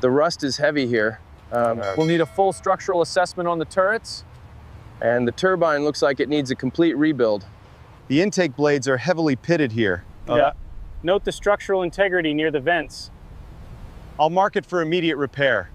The rust is heavy here. We'll need a full structural assessment on the turrets, and the turbine looks like it needs a complete rebuild. The intake blades are heavily pitted here. Yeah. Note the structural integrity near the vents. I'll mark it for immediate repair.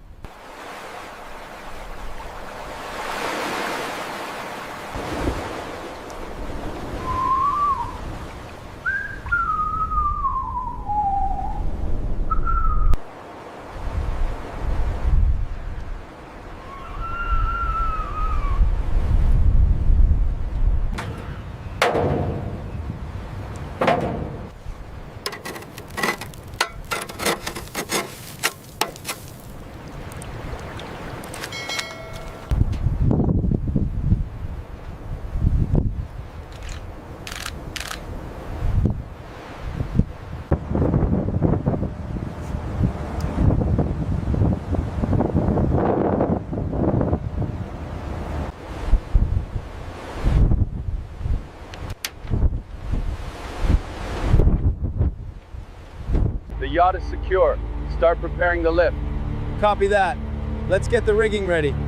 The yacht is secure. Start preparing the lift. Copy that. Let's get the rigging ready. Bring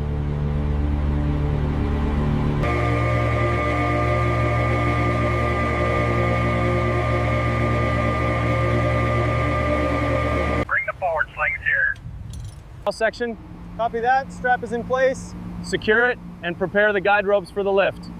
the forward slings here. Section, Copy that. Strap is in place. secure it, and prepare the guide ropes for the lift.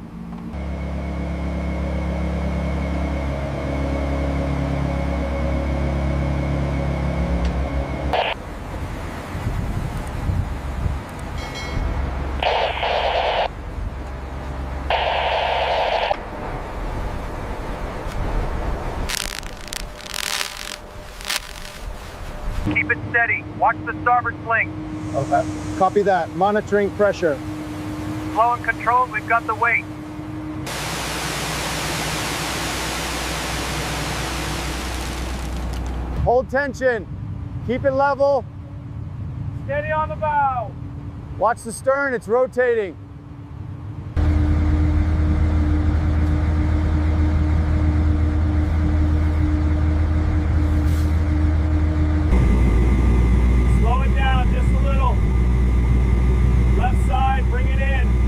Keep it steady. Watch the starboard sling. Okay. Copy that. Monitoring pressure. Flow and control, we've got the weight. Hold tension. Keep it level. Steady on the bow. Watch the stern. It's rotating. Slow it down just a little. Left side, bring it in.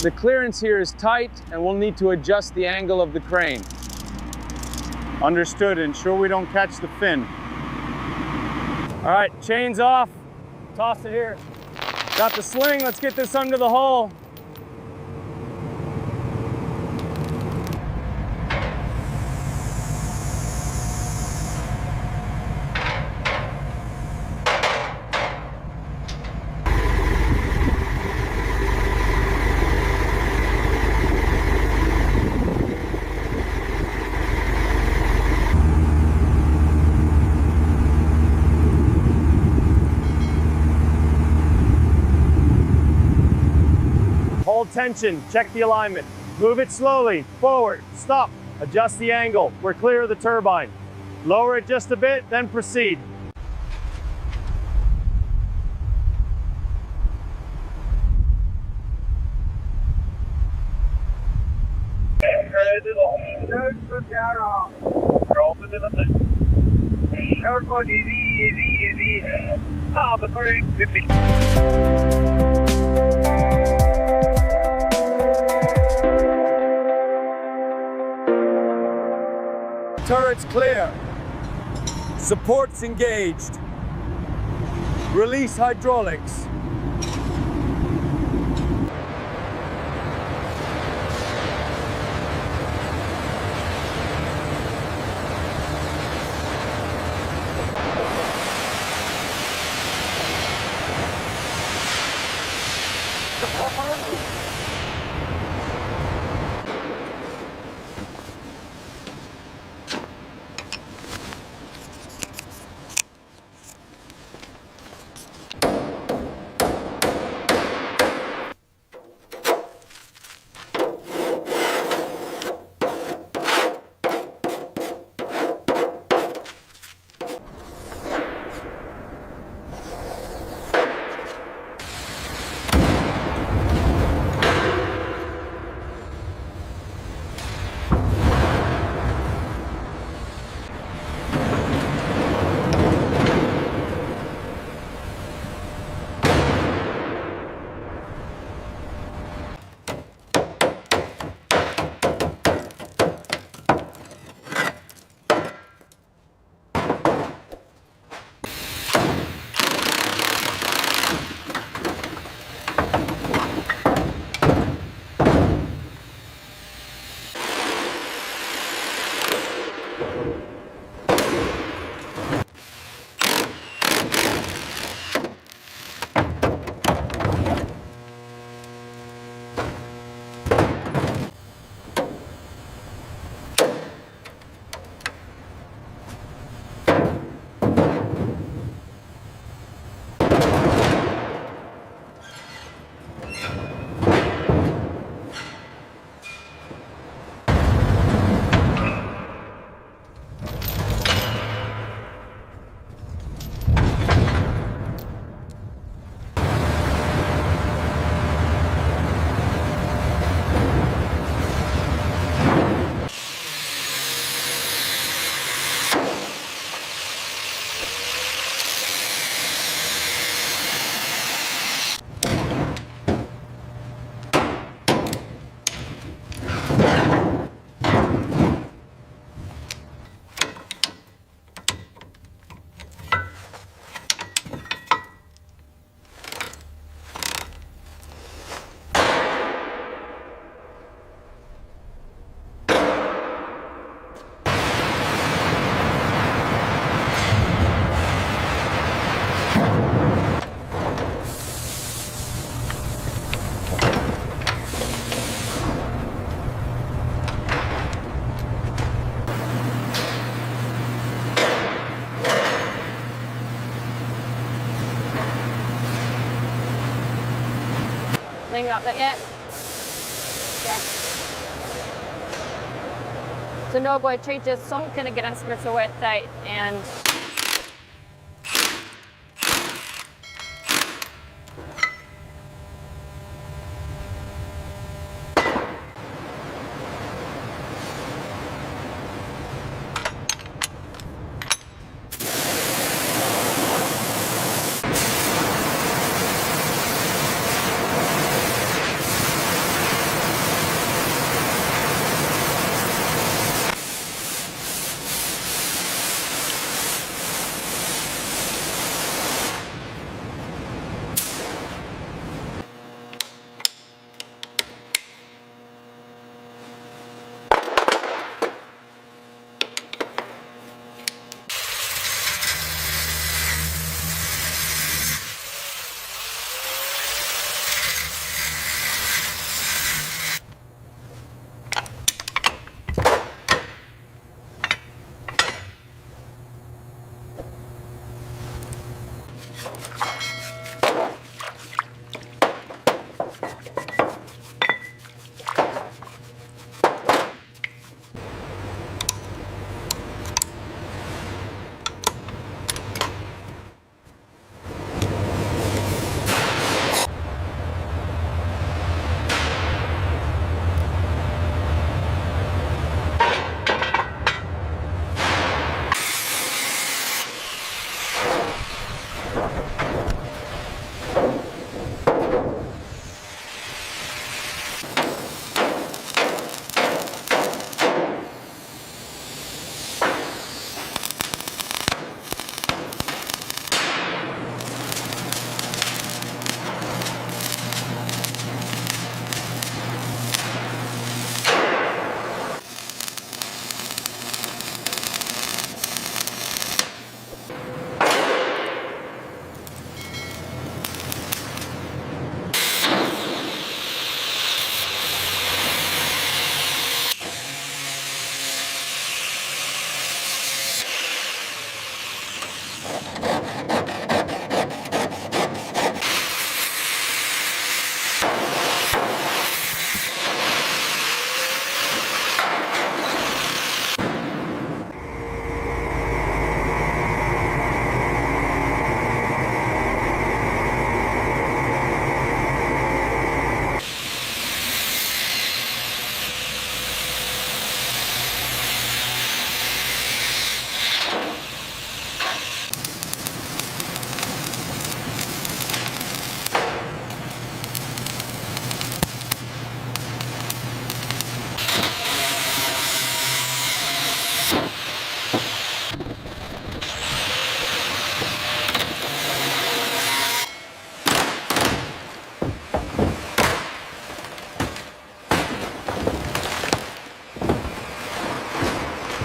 The clearance here is tight, and we'll need to adjust the angle of the crane. Understood. Ensure we don't catch the fin. All right, chains off. Toss it here. Got the sling. Let's get this under the hull. Hold tension, check the alignment. Move it slowly, forward, stop. Adjust the angle, we're clear of the turbine. Lower it just a bit, then proceed. Turrets clear. Supports engaged. Release hydraulics. Maybe not that yet. Yeah. So no boy changes som kunde gränser så vet jag and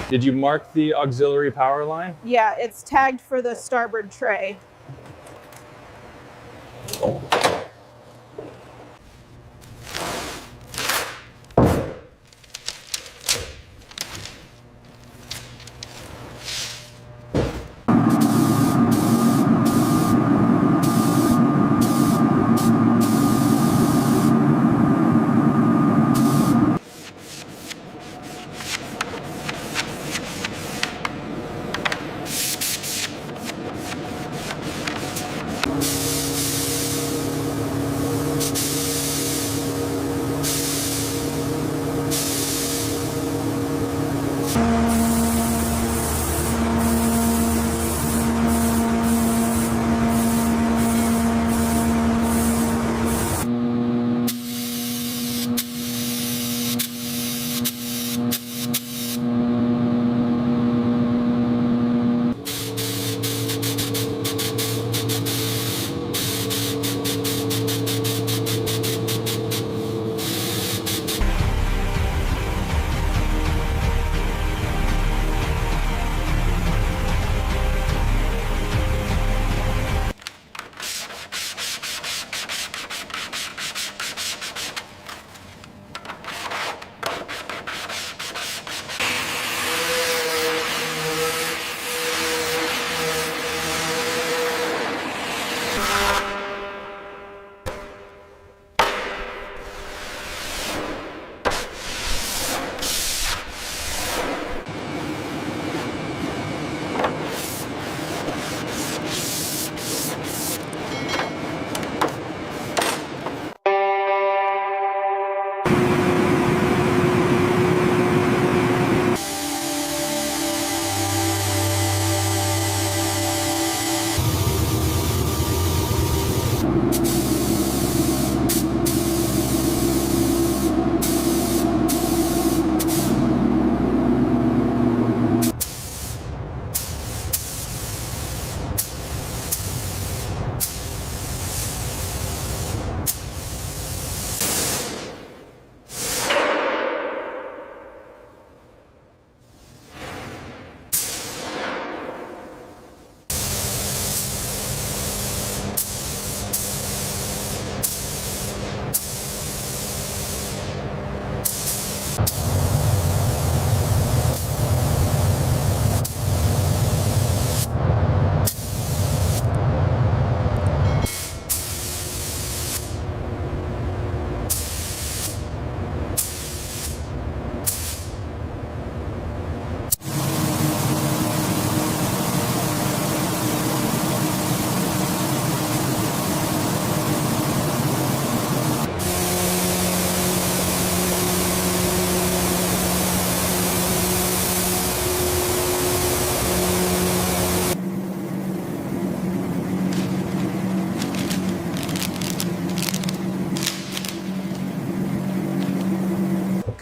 Did you mark the auxiliary power line? Yeah, it's tagged for the starboard tray.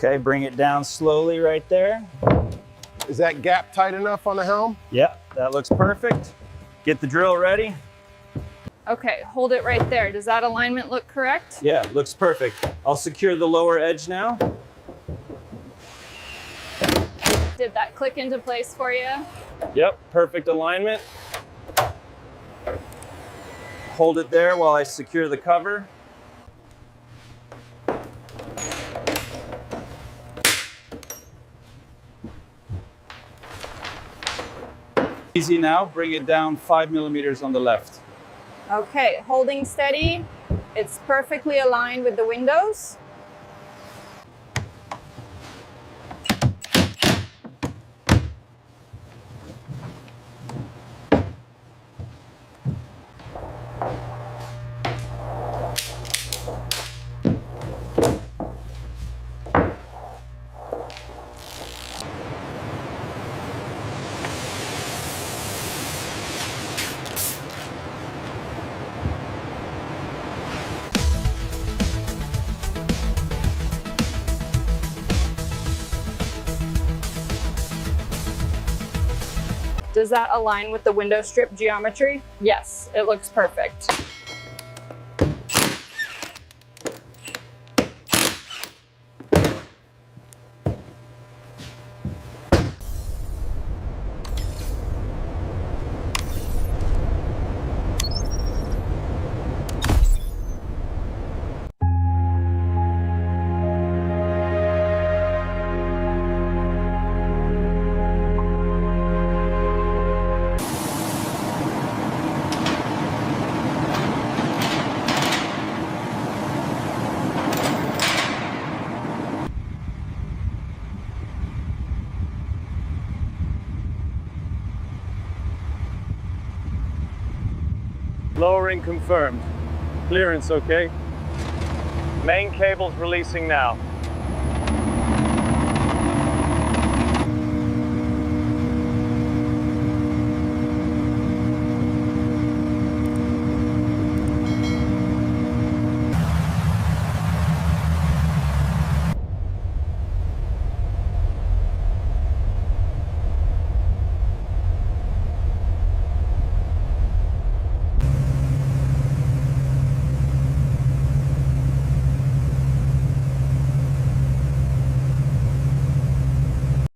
Okay, bring it down slowly right there. Is that gap tight enough on the helm? Yeah, that looks perfect. Get the drill ready. Okay, hold it right there. Does that alignment look correct? Yeah, looks perfect. I'll secure the lower edge now. Did that click into place for you? Yep, perfect alignment. Hold it there while I secure the cover. Easy now, bring it down 5 millimeters on the left. Okay, holding steady. It's perfectly aligned with the windows. Does that align with the window strip geometry? Yes, it looks perfect. Lowering confirmed. Clearance okay. Main cables releasing now.